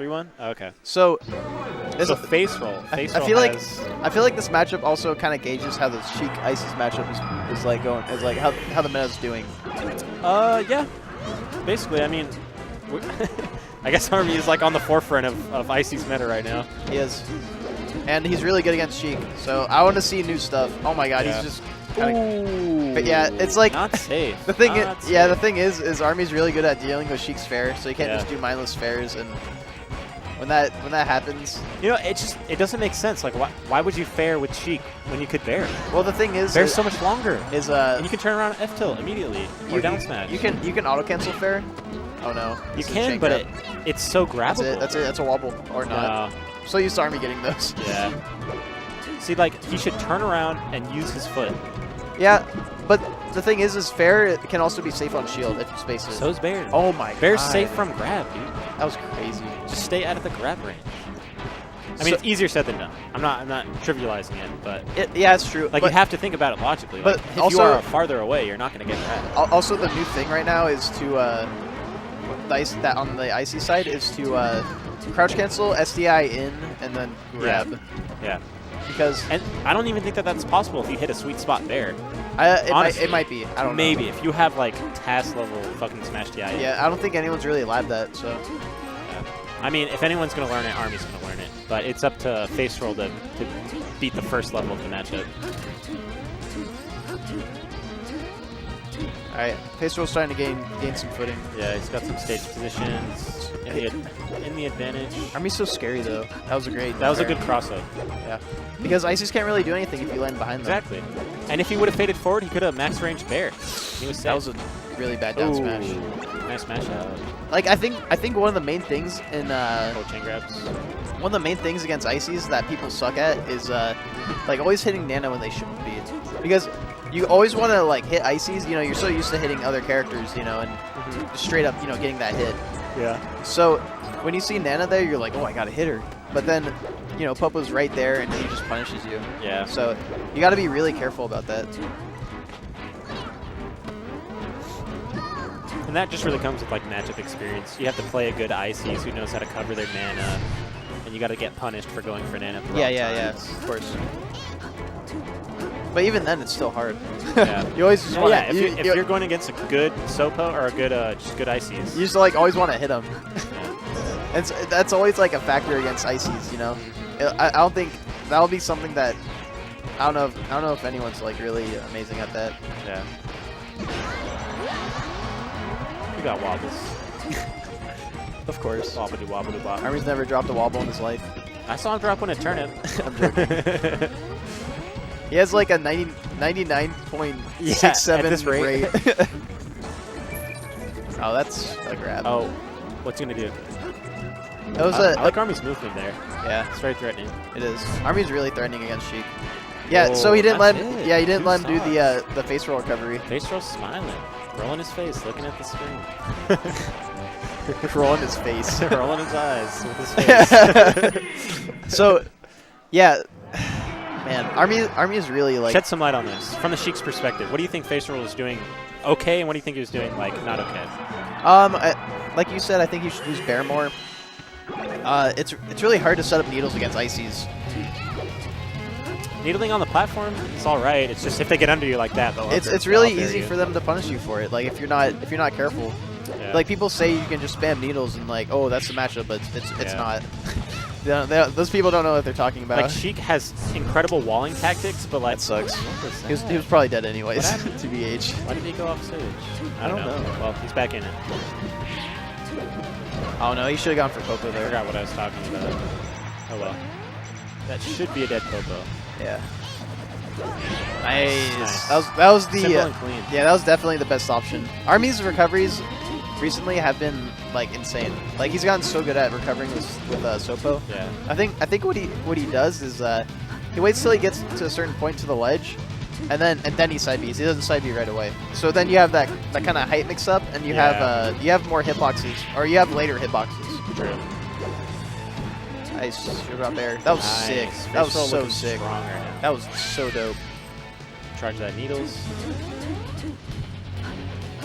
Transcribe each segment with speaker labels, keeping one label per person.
Speaker 1: 3-1? Oh, okay.
Speaker 2: So,
Speaker 1: So Faceroll.
Speaker 2: I feel like this matchup also kind of gauges how the Sheik Isis matchup is like going, is like how the meta's doing.
Speaker 1: Yeah. Basically, I mean, I guess Army is like on the forefront of Icy's meta right now.
Speaker 2: He is. And he's really good against Sheik. So I want to see new stuff. Oh my god, he's just kind of. But yeah, it's like
Speaker 1: not safe.
Speaker 2: The thing the thing is Army's really good at dealing with Sheik's fair, so you can't just do mindless fairs, and when that happens,
Speaker 1: you know, it doesn't make sense. Like why would you fair with Sheik when you could bear?
Speaker 2: Well, the thing is,
Speaker 1: Fair's so much longer. And you can turn around F tilt immediately or down smash.
Speaker 2: You can auto cancel fair. Oh no.
Speaker 1: You can, but it's so grabbable.
Speaker 2: That's it. That's a wobble or not. I'm so used to Army getting those.
Speaker 1: Yeah. See, like he should turn around and use his foot.
Speaker 2: Yeah, but the thing is fair it can also be safe on shield if you space it.
Speaker 1: So is Bear.
Speaker 2: Oh my god.
Speaker 1: Bear's safe from grab, dude.
Speaker 2: That was crazy.
Speaker 1: Just stay out of the grab range. I mean, it's easier said than done. I'm not trivializing it, but
Speaker 2: yeah, it's true.
Speaker 1: Like you have to think about it logically.
Speaker 2: But
Speaker 1: like, if
Speaker 2: also,
Speaker 1: you are farther away, you're not going to get grabbed.
Speaker 2: Also, the new thing right now is to on the icy side is to crouch cancel, SDI in, and then grab.
Speaker 1: Yeah.
Speaker 2: And
Speaker 1: I don't even think that's possible if you hit a sweet spot there.
Speaker 2: It might be. I don't know.
Speaker 1: Maybe if you have like task level fucking smash DI.
Speaker 2: Yeah, I don't think anyone's really allowed that. So.
Speaker 1: Yeah. I mean, if anyone's gonna learn it, Army's gonna learn it. But it's up to Faceroll to beat the first level of the matchup.
Speaker 2: All right, Faceroll's starting to gain some footing.
Speaker 1: Yeah, he's got some stage positions in the advantage.
Speaker 2: Army's so scary though. That was a good
Speaker 1: crossover.
Speaker 2: Yeah, because Isis can't really do anything if you land behind them.
Speaker 1: Exactly. And if he would have faded forward, he could have max range Bear. He was safe.
Speaker 2: That was a really bad down smash.
Speaker 1: Nice smash out.
Speaker 2: Like I think one of the main things in
Speaker 1: chain grabs.
Speaker 2: One of the main things against Ices that people suck at is like always hitting Nana when they shouldn't be, because you always want to like hit Ices. You know, you're so used to hitting other characters, you know, and just straight up, you know, getting that hit.
Speaker 1: Yeah.
Speaker 2: So when you see Nana there, you're like, oh, I gotta hit her. But then, you know, Popo's right there and he just punishes you.
Speaker 1: Yeah.
Speaker 2: So you got to be really careful about that.
Speaker 1: And that just really comes with like matchup experience. You have to play a good Ices who knows how to cover their Nana, and you got to get punished for going for Nana.
Speaker 2: Yeah, of course. But even then, it's still hard.
Speaker 1: Yeah.
Speaker 2: You always just want to.
Speaker 1: If you're going against a good Sopo or a good just good Ices,
Speaker 2: you just like always want to hit them. And that's always like a factor against Ices, you know. I don't think that'll be something that I don't know if anyone's like really amazing at that.
Speaker 1: Yeah. You got wobbles.
Speaker 2: Of course.
Speaker 1: Wobbly wobbly wobble.
Speaker 2: Army's never dropped a wobble in his life.
Speaker 1: I saw him drop one at turnip.
Speaker 2: I'm joking. He has like a 99.67
Speaker 1: rate.
Speaker 2: Oh, that's a grab.
Speaker 1: Oh, what's he gonna do?
Speaker 2: That was
Speaker 1: I like Army's movement there.
Speaker 2: Yeah,
Speaker 1: it's very threatening.
Speaker 2: It is. Army's really threatening against Sheik. Yeah, so he didn't let him. Yeah, he didn't let him do the face roll recovery.
Speaker 1: Face roll smiling, rolling his face, looking at the screen.
Speaker 2: Rolling his face.
Speaker 1: Rolling his eyes with his face.
Speaker 2: So, yeah. Man, Army is really like...
Speaker 1: Shed some light on this. From the Sheik's perspective, what do you think Faceroll is doing okay, and what do you think he was doing, like, not okay?
Speaker 2: Like you said, I think you should use Bear more. It's really hard to set up needles against Ices.
Speaker 1: Needling on the platform, it's all right. It's just if they get under you like that, though.
Speaker 2: It's really easy for them to punish you for it. Like if you're not careful. Yeah. Like people say you can just spam needles and like, oh, that's the matchup, but it's not. Those people don't know what they're talking about.
Speaker 1: Like Sheik has incredible walling tactics, but like
Speaker 2: that sucks. He was probably dead anyways. TBH.
Speaker 1: Why did he go off stage? I don't know. Well, he's back in it.
Speaker 2: Oh no, he should have gone for Popo there.
Speaker 1: I forgot what I was talking about. Oh well. That should be a dead Popo.
Speaker 2: Yeah. Nice. That was the
Speaker 1: simple and clean.
Speaker 2: Yeah, that was definitely the best option. Army's recoveries recently have been like insane. Like he's gotten so good at recovering with Sopo.
Speaker 1: Yeah.
Speaker 2: I think what he does is he waits till he gets to a certain point to the ledge, and then he side Bs. He doesn't side B right away. So then you have that kind of height mix up, and you have more hitboxes, or you have later hitboxes.
Speaker 1: True.
Speaker 2: Nice shoot out there. That was sick. That was so sick. That was so dope.
Speaker 1: Charge that needles.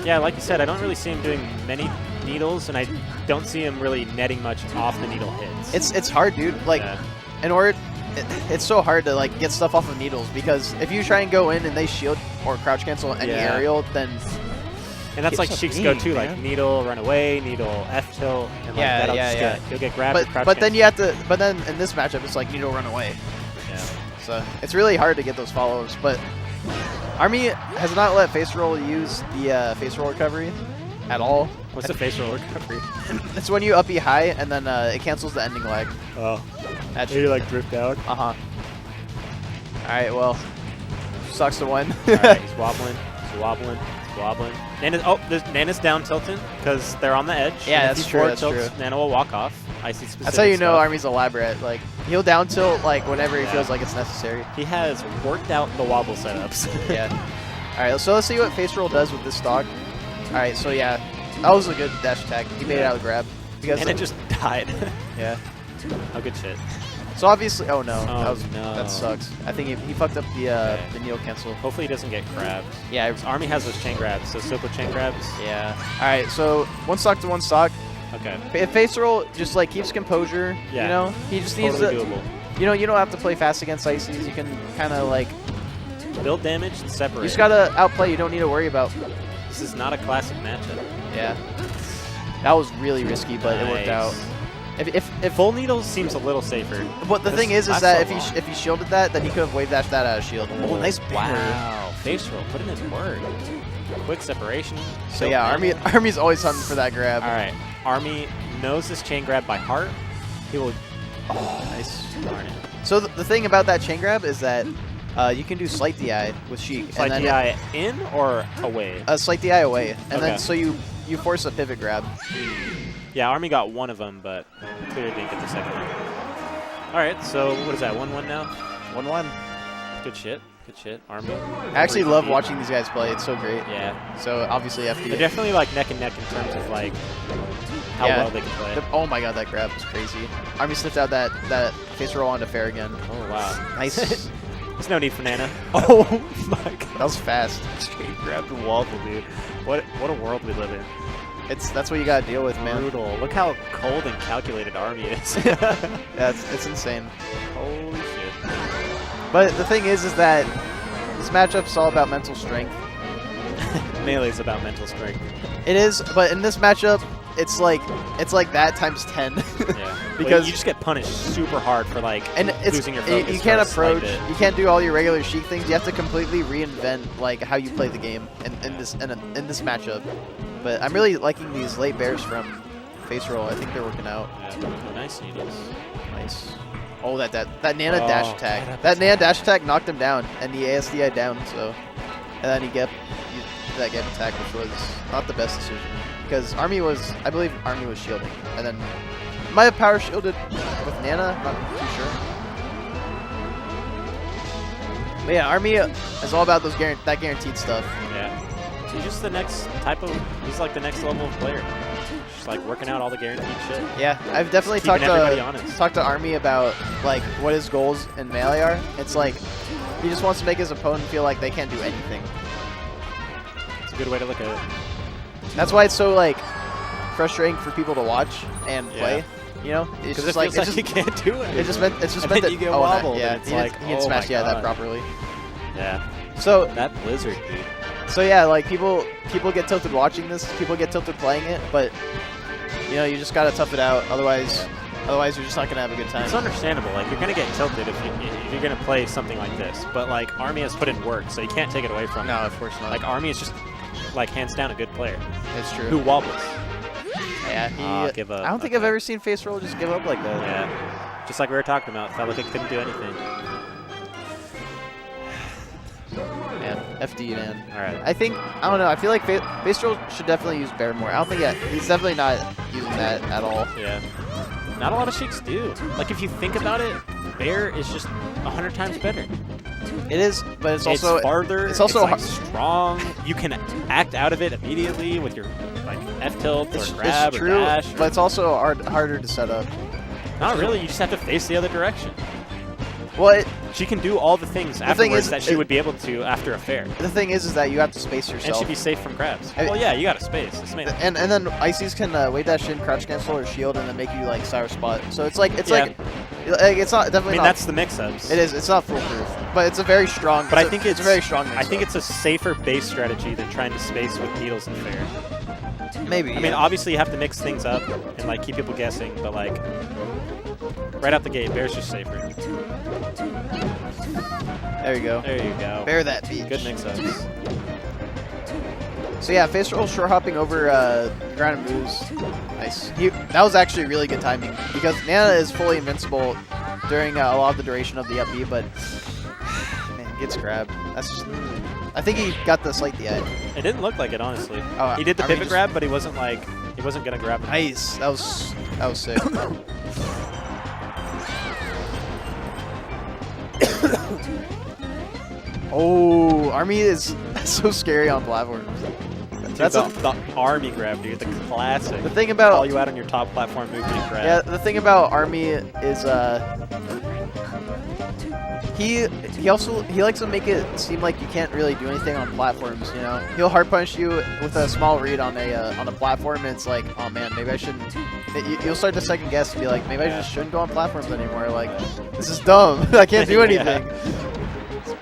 Speaker 1: Yeah, like you said, I don't really see him doing many needles, and I don't see him really netting much off the needle hits.
Speaker 2: It's hard, dude. Like, in order, it's so hard to like get stuff off of needles because if you try and go in and they shield or crouch cancel any aerial, then
Speaker 1: and that's like Sheik's go-to, like needle, run away, needle, F tilt, and like that'll just get, you'll get grabbed.
Speaker 2: But then you have to. But then in this matchup, it's like needle, run away.
Speaker 1: Yeah.
Speaker 2: So it's really hard to get those follows. But Army has not let Faceroll use the Faceroll recovery at all.
Speaker 1: What's the Faceroll recovery?
Speaker 2: It's when you up E high and then it cancels the ending lag.
Speaker 1: Oh. You like drift out?
Speaker 2: Uh-huh. Alright, well. Sucks to win.
Speaker 1: Alright, he's wobbling. He's wobbling. He's wobbling. Nana's down tilting because they're on the edge.
Speaker 2: Yeah, that's true. That's true.
Speaker 1: Nana will walk off. Icy specific
Speaker 2: That's how you know
Speaker 1: stuff.
Speaker 2: Army's elaborate. Like, he'll down tilt like whenever he feels like it's necessary.
Speaker 1: He has worked out the wobble setups.
Speaker 2: Yeah. Alright, so let's see what Faceroll does with this stock. Alright, so yeah. That was a good dash attack. He made it out of the grab. Because
Speaker 1: and it just died.
Speaker 2: Yeah.
Speaker 1: Oh, good shit.
Speaker 2: So obviously, oh no,
Speaker 1: Oh,
Speaker 2: that sucks. I think he fucked up the needle cancel.
Speaker 1: Hopefully he doesn't get grabbed.
Speaker 2: Yeah,
Speaker 1: Army has those chain grabs, so Soko chain grabs.
Speaker 2: Yeah. All right, so one stock to one stock.
Speaker 1: Okay.
Speaker 2: If Faceroll just like keeps composure, you know, he just needs to.
Speaker 1: Doable.
Speaker 2: You know, you don't have to play fast against Ices. You can kind of like
Speaker 1: build damage and separate.
Speaker 2: You just gotta outplay. You don't need to worry about.
Speaker 1: This is not a classic matchup.
Speaker 2: Yeah. That was really risky, but it worked out. If
Speaker 1: full needle seems a little safer.
Speaker 2: But the thing is that if he shielded that, then he could have wave dashed that out of shield. Oh, nice banner.
Speaker 1: Wow, Faceroll, put in his work. Quick separation.
Speaker 2: So yeah, Army's always hunting for that grab.
Speaker 1: All right, Army knows this chain grab by heart. He will.
Speaker 2: Oh, nice.
Speaker 1: Darn it.
Speaker 2: So the thing about that chain grab is that you can do slight DI with Sheik.
Speaker 1: Slight DI in or away?
Speaker 2: Slight DI away, and then so you force a pivot grab.
Speaker 1: Yeah, Army got one of them, but clearly didn't get the second one. All right, so what is that? 1-1 now.
Speaker 2: 1-1.
Speaker 1: Good shit. Good shit. Army.
Speaker 2: I actually love watching these guys play. It's so great.
Speaker 1: Yeah.
Speaker 2: So obviously FD.
Speaker 1: They're definitely like neck and neck in terms of like how well they can play.
Speaker 2: Oh my god, that grab was crazy. Army slipped out that Faceroll onto fair again.
Speaker 1: Oh wow.
Speaker 2: Nice.
Speaker 1: There's no need for Nana. Oh my god.
Speaker 2: That was fast.
Speaker 1: Straight grab the wobble, dude. What a world we live in.
Speaker 2: That's what you gotta deal with, man.
Speaker 1: Brutal. Look how cold and calculated Army is.
Speaker 2: Yeah, it's insane.
Speaker 1: Holy shit.
Speaker 2: But the thing is that this matchup's all about mental strength.
Speaker 1: Melee's about mental strength.
Speaker 2: It is, but in this matchup, it's like that times 10.
Speaker 1: Yeah.
Speaker 2: Because
Speaker 1: you just get punished super hard for like losing your focus.
Speaker 2: You can't approach. You can't do all your regular Sheik things. You have to completely reinvent like how you play the game in this matchup. But I'm really liking these late bears from Faceroll. I think they're working out.
Speaker 1: Yeah, nice needles.
Speaker 2: Nice. Oh, that Nana dash attack. That Nana dash attack knocked him down, and the ASDI down. So, and then he get that gap attack, which was not the best decision because I believe Army was shielding, and then might have power shielded with Nana. Not too sure. But yeah, Army is all about that guaranteed stuff.
Speaker 1: Yeah. He's just the next he's like the next level of player. Just like working out all the guaranteed shit.
Speaker 2: Yeah, I've definitely talked to Army about like what his goals in Melee are. It's like he just wants to make his opponent feel like they can't do anything.
Speaker 1: It's a good way to look at it.
Speaker 2: That's why it's so like frustrating for people to watch and play. You know, it's just like
Speaker 1: you can't do it.
Speaker 2: It's just meant that
Speaker 1: you get wobbled.
Speaker 2: Yeah,
Speaker 1: it's like
Speaker 2: he didn't smash that properly.
Speaker 1: Yeah.
Speaker 2: So
Speaker 1: that blizzard, dude.
Speaker 2: So yeah, like people get tilted watching this, people get tilted playing it, but you know, you just gotta tough it out. Otherwise you're just not gonna have a good time.
Speaker 1: It's understandable. Like you're gonna get tilted if you're gonna play something like this. But like Army has put in work, so you can't take it away from him.
Speaker 2: No, of course not.
Speaker 1: Like Army is just like hands down a good player.
Speaker 2: It's true.
Speaker 1: Who wobbles.
Speaker 2: Yeah,
Speaker 1: give up.
Speaker 2: I don't think I've ever seen Faceroll just give up like that.
Speaker 1: Yeah, just like we were talking about. Felt like it couldn't do anything.
Speaker 2: Man, FD, man.
Speaker 1: All right.
Speaker 2: I don't know. I feel like Faceroll should definitely use Bear more. I don't think he's definitely not using that at all.
Speaker 1: Yeah. Not a lot of Sheiks do. Like if you think about it, Bear is just 100 times better.
Speaker 2: It is, but it's also
Speaker 1: farther.
Speaker 2: It's also
Speaker 1: like strong. You can act out of it immediately with your like F tilt or grab
Speaker 2: it's true,
Speaker 1: or dash.
Speaker 2: But it's also harder to set up.
Speaker 1: Not really. You just have to face the other direction.
Speaker 2: Well,
Speaker 1: she can do all the things afterwards that she would be able to after a fair.
Speaker 2: The thing is that you have to space yourself.
Speaker 1: And she'd be safe from grabs. Well, yeah, you got to space.
Speaker 2: And then Ices can wave dash in, crouch cancel, or shield, and then make you like sour spot. So it's like it's not definitely.
Speaker 1: I mean, that's the mix-ups.
Speaker 2: It is. It's not foolproof, but it's a very strong.
Speaker 1: But I think
Speaker 2: it's a very strong.
Speaker 1: I think it's a safer base strategy than trying to space with needles and fair.
Speaker 2: Maybe.
Speaker 1: I mean, obviously you have to mix things up and like keep people guessing, but like right out the gate, Bear's just safer.
Speaker 2: There you go.
Speaker 1: There you go.
Speaker 2: Bear that beach.
Speaker 1: Good mix-ups.
Speaker 2: So yeah, Faceroll short hopping over ground and moves. Nice. That was actually really good timing because Nana is fully invincible during a lot of the duration of the up B, but man, gets grabbed. That's just. I think he got the slight DI.
Speaker 1: It didn't look like it, honestly.
Speaker 2: Oh,
Speaker 1: he did the pivot grab, but he wasn't gonna grab him.
Speaker 2: Nice. That was sick. Oh, Army is so scary on platforms.
Speaker 1: That's the Army grab, dude. The classic.
Speaker 2: The thing about
Speaker 1: call you out on your top platform move being grab.
Speaker 2: Yeah, the thing about Army is he likes to make it seem like you can't really do anything on platforms. You know, he'll hard punch you with a small read on a platform, and it's like, oh man, maybe I shouldn't. You'll start to second guess and be like, maybe I just shouldn't go on platforms anymore. Like, this is dumb. I can't do anything.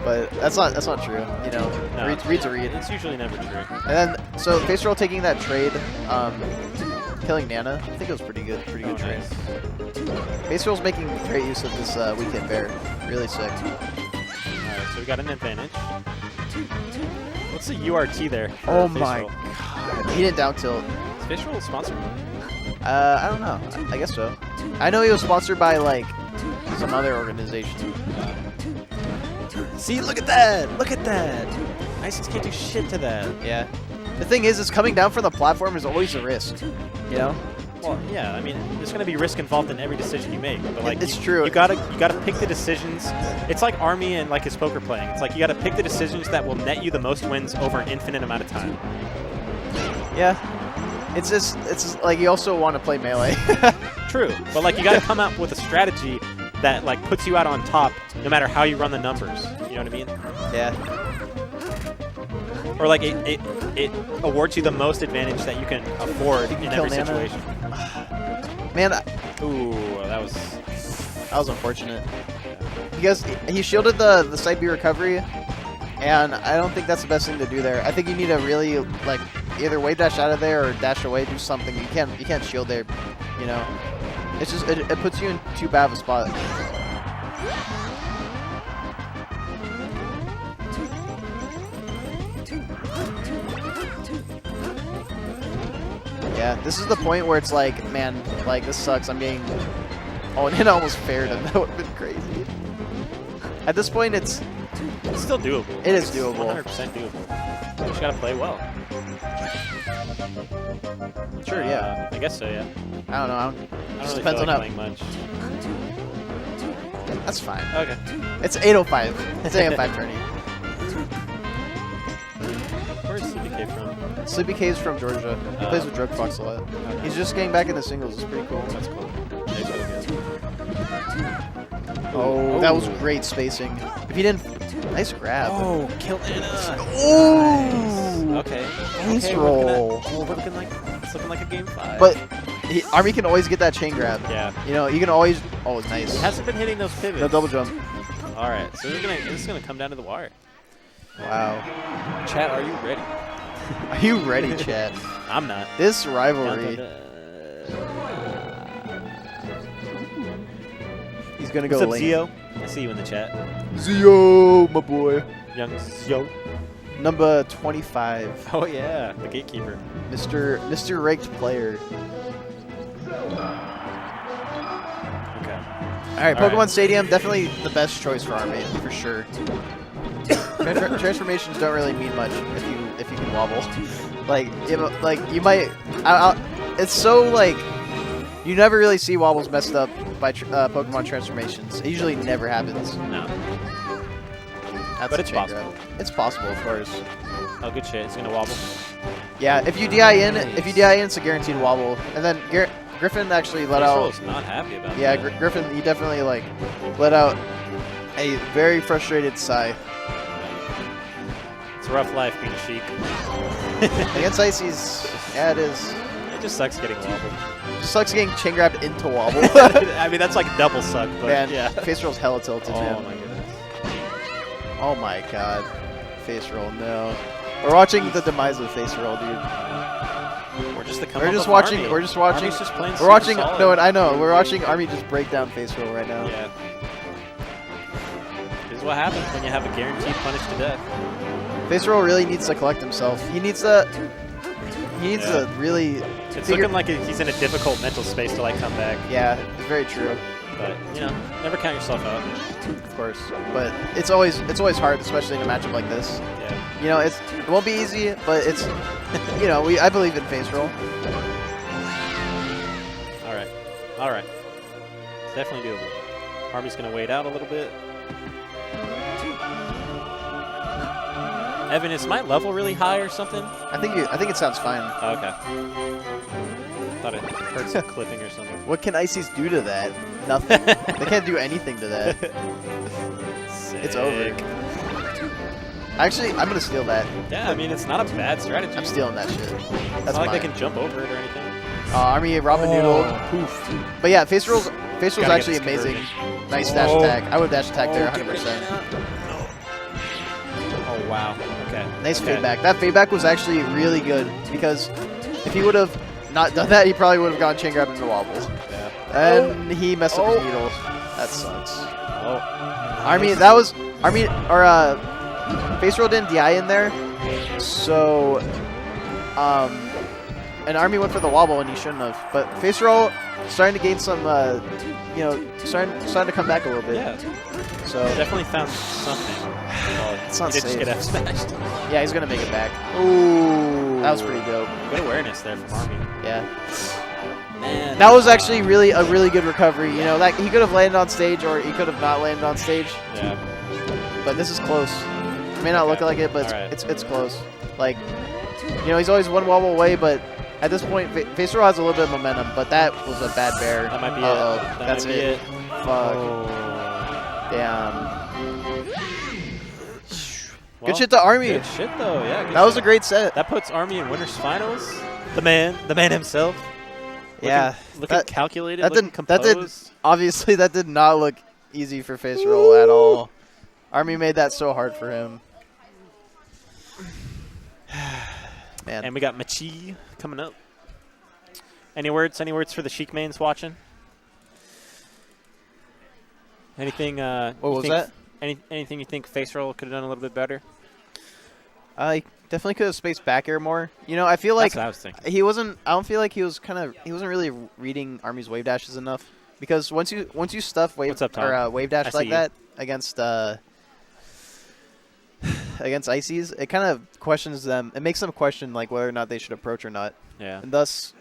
Speaker 2: But that's not true. You know,
Speaker 1: no,
Speaker 2: read's a read.
Speaker 1: It's usually never true.
Speaker 2: And then so Faceroll taking that trade, killing Nana. I think it was pretty good trade.
Speaker 1: Nice.
Speaker 2: Faceroll's making great use of this weekend bear. Really sick.
Speaker 1: Alright, so we got an advantage. What's the URT there?
Speaker 2: Oh my god. He didn't down tilt.
Speaker 1: Is Faceroll sponsored?
Speaker 2: I don't know. I guess so. I know he was sponsored by like some other organization.
Speaker 1: See, look at that! Look at that! Ices can't do shit to that.
Speaker 2: Yeah. The thing is coming down from the platform is always a risk. You know?
Speaker 1: Well, yeah. I mean, there's going to be risk involved in every decision you make. But like,
Speaker 2: it's true.
Speaker 1: You gotta pick the decisions. It's like Army and like his poker playing. It's like you gotta pick the decisions that will net you the most wins over an infinite amount of time.
Speaker 2: Yeah. It's just like you also want to play melee.
Speaker 1: True, but like you gotta come up with a strategy that like puts you out on top no matter how you run the numbers. You know what I mean?
Speaker 2: Yeah.
Speaker 1: Or like it awards you the most advantage that you can afford in every situation.
Speaker 2: Man,
Speaker 1: ooh, that was
Speaker 2: unfortunate. Because he shielded the side B recovery, and I don't think that's the best thing to do there. I think you need to really like either wave dash out of there or dash away, do something. You can't shield there, you know. It's just it puts you in too bad of a spot. Yeah, this is the point where it's like, man, like this sucks. I'm getting. Oh, and it almost faired him. That would have been crazy. At this point, it's
Speaker 1: still doable.
Speaker 2: It is doable.
Speaker 1: 100% doable. You just gotta play well.
Speaker 2: Sure, yeah.
Speaker 1: I guess so, yeah.
Speaker 2: I don't know.
Speaker 1: I don't really
Speaker 2: depends
Speaker 1: feel like
Speaker 2: on
Speaker 1: playing much.
Speaker 2: That's fine.
Speaker 1: Okay.
Speaker 2: It's 8:05. It's 8:05 tourney.
Speaker 1: Where's CBK from?
Speaker 2: Sleepy K's from Georgia. He plays with Drug Fox a lot.
Speaker 1: Okay.
Speaker 2: He's just getting back into singles. It's pretty cool.
Speaker 1: That's cool. Yeah, he's really good.
Speaker 2: Oh, that was great spacing. If he didn't, nice grab.
Speaker 1: Oh, killed Anna.
Speaker 2: Oh,
Speaker 1: nice. Okay.
Speaker 2: Faceroll.
Speaker 1: It's looking like a game 5.
Speaker 2: But Army can always get that chain grab.
Speaker 1: Yeah.
Speaker 2: You know, you can always. Oh, it's nice.
Speaker 1: He hasn't been hitting those pivots.
Speaker 2: No double jump.
Speaker 1: All right, so this is gonna come down to the wire.
Speaker 2: Wow.
Speaker 1: Chat, are you ready?
Speaker 2: Are you ready, chat?
Speaker 1: I'm not.
Speaker 2: This rivalry. He's gonna go
Speaker 1: What's up,
Speaker 2: late.
Speaker 1: Zio? I see you in the chat.
Speaker 2: Zio, my boy.
Speaker 1: Young Zio.
Speaker 2: Number 25.
Speaker 1: Oh yeah, the gatekeeper.
Speaker 2: Mr. Raked player.
Speaker 1: Okay.
Speaker 2: All right, Pokemon Stadium, definitely the best choice for Army, for sure. Transformations don't really mean much if you can wobble. Like you might. It's so like you never really see wobbles messed up by Pokemon transformations. It usually never happens.
Speaker 1: No.
Speaker 2: But
Speaker 1: it's possible.
Speaker 2: It's possible, of course.
Speaker 1: Oh, good shit. It's gonna wobble.
Speaker 2: Yeah, if you DI in, it's a guaranteed wobble. And then Griffin actually let out.
Speaker 1: Not happy about that.
Speaker 2: Yeah, Griffin, he definitely like let out A very frustrated Sai.
Speaker 1: It's a rough life being a Sheik.
Speaker 2: Against Icy's, yeah, it is.
Speaker 1: It just sucks getting wobbled.
Speaker 2: Just sucks getting chain grabbed into wobble.
Speaker 1: I mean, that's like double suck, but
Speaker 2: Man,
Speaker 1: yeah.
Speaker 2: Faceroll's hella tilted,
Speaker 1: Oh
Speaker 2: man.
Speaker 1: my goodness.
Speaker 2: Oh my god. Faceroll, no. We're watching the demise of Faceroll, dude.
Speaker 1: We're just the come
Speaker 2: We're
Speaker 1: up
Speaker 2: just
Speaker 1: of
Speaker 2: watching.
Speaker 1: Army.
Speaker 2: We're just watching.
Speaker 1: Army's just playing
Speaker 2: We're
Speaker 1: super
Speaker 2: watching.
Speaker 1: solid.
Speaker 2: No, I know. We're watching Army just break down Faceroll right now.
Speaker 1: Yeah. This is what happens when you have a guaranteed punish to death.
Speaker 2: Faceroll really needs to collect himself. He needs to. He needs to really.
Speaker 1: It's
Speaker 2: figure-
Speaker 1: looking like he's in a difficult mental space to like come back.
Speaker 2: Yeah, it's very true.
Speaker 1: But you know, never count yourself out.
Speaker 2: Of course, but it's always hard, especially in a matchup like this.
Speaker 1: Yeah.
Speaker 2: You know, it won't be easy, but it's. You know, I believe in Faceroll.
Speaker 1: All right. All right. It's definitely doable. Army's gonna wait out a little bit. Evan, is my level really high or something?
Speaker 2: I think it sounds fine.
Speaker 1: Oh, okay. Thought it heard some clipping or something.
Speaker 2: What can Ices do to that? Nothing. They can't do anything to that. It's over.
Speaker 1: Sick.
Speaker 2: Actually, I'm gonna steal that.
Speaker 1: Yeah, I mean, it's not a bad strategy.
Speaker 2: I'm stealing that shit.
Speaker 1: It's
Speaker 2: That's
Speaker 1: not like they
Speaker 2: mine.
Speaker 1: can jump over it or anything.
Speaker 2: Army Ramen Noodle. Poof. But yeah, Faceroll's
Speaker 1: Gotta
Speaker 2: actually
Speaker 1: get this
Speaker 2: amazing.
Speaker 1: conversion.
Speaker 2: Nice dash attack. I would dash attack there 100%.
Speaker 1: Oh, wow. Okay.
Speaker 2: Nice
Speaker 1: Okay.
Speaker 2: feedback. That feedback was actually really good because if he would have not done that, he probably would have gone chain grab into wobble.
Speaker 1: Yeah.
Speaker 2: And he messed up his needle. That sucks.
Speaker 1: Oh.
Speaker 2: Army, that was Army or Faceroll didn't DI in there, so and Army went for the wobble and he shouldn't have. But Faceroll starting to gain some, you know, starting to come back a little bit.
Speaker 1: Yeah.
Speaker 2: So
Speaker 1: Definitely found something. Well,
Speaker 2: It's not
Speaker 1: he did just
Speaker 2: safe.
Speaker 1: get F smashed.
Speaker 2: yeah, he's gonna make it back. Ooh, that was pretty dope.
Speaker 1: Good awareness there from Army.
Speaker 2: Yeah,
Speaker 1: Man.
Speaker 2: that was actually a really good recovery. You know, like he could have landed on stage or he could have not landed on stage.
Speaker 1: Yeah.
Speaker 2: But this is close. It may not look like it, but
Speaker 1: Alright.
Speaker 2: it's close. Like, you know, he's always one wobble away, but at this point, Faceroll has a little bit of momentum. But that was a bad bear.
Speaker 1: That might be
Speaker 2: Uh-oh.
Speaker 1: it. That
Speaker 2: That's
Speaker 1: might be
Speaker 2: it. Fuck.
Speaker 1: Oh.
Speaker 2: Damn.
Speaker 1: Well,
Speaker 2: Good shit to Army.
Speaker 1: Good shit, though. Yeah. Good
Speaker 2: That was a
Speaker 1: shit.
Speaker 2: great set.
Speaker 1: That puts Army in winners finals. The man himself.
Speaker 2: Yeah.
Speaker 1: Looking calculated.
Speaker 2: That
Speaker 1: looking
Speaker 2: didn't. That did.
Speaker 1: composed.
Speaker 2: Obviously, that did not look easy for Faceroll at all. Army made that so hard for him. Man.
Speaker 1: And we got Mchi coming up. Any words? Any words for the Sheik mains watching? Anything?
Speaker 2: What
Speaker 1: you
Speaker 2: was
Speaker 1: think,
Speaker 2: that?
Speaker 1: Anything you think Faceroll could have done a little bit better?
Speaker 2: I definitely could have spaced back air more. You know, I feel like
Speaker 1: That's what I was thinking.
Speaker 2: he wasn't. I don't feel like he wasn't really reading Army's wave dashes enough. Because once you stuff wave
Speaker 1: What's up, Tom?
Speaker 2: or wave dash
Speaker 1: I see
Speaker 2: like
Speaker 1: you.
Speaker 2: that against against Ices, it kind of questions them. It makes them question like whether or not they should approach or not.
Speaker 1: Yeah.
Speaker 2: And thus,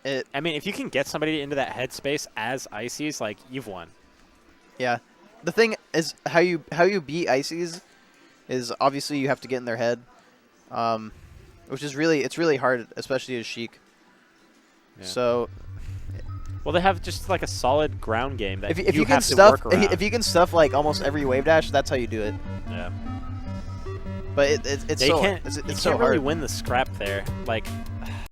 Speaker 2: it
Speaker 1: I mean, if you can get somebody into that headspace as Ices, like you've won.
Speaker 2: yeah. The thing is how you beat Ices is obviously you have to get in their head, which is really hard, especially as Sheik.
Speaker 1: Yeah.
Speaker 2: So
Speaker 1: Well, they have just like a solid ground game that
Speaker 2: if
Speaker 1: you
Speaker 2: you can
Speaker 1: have to
Speaker 2: stuff
Speaker 1: work around.
Speaker 2: if you can stuff like almost every wave dash, that's how you do it.
Speaker 1: Yeah.
Speaker 2: But it's
Speaker 1: They
Speaker 2: so
Speaker 1: can't.
Speaker 2: it's
Speaker 1: You
Speaker 2: so
Speaker 1: can't really
Speaker 2: hard.
Speaker 1: win the scrap there. Like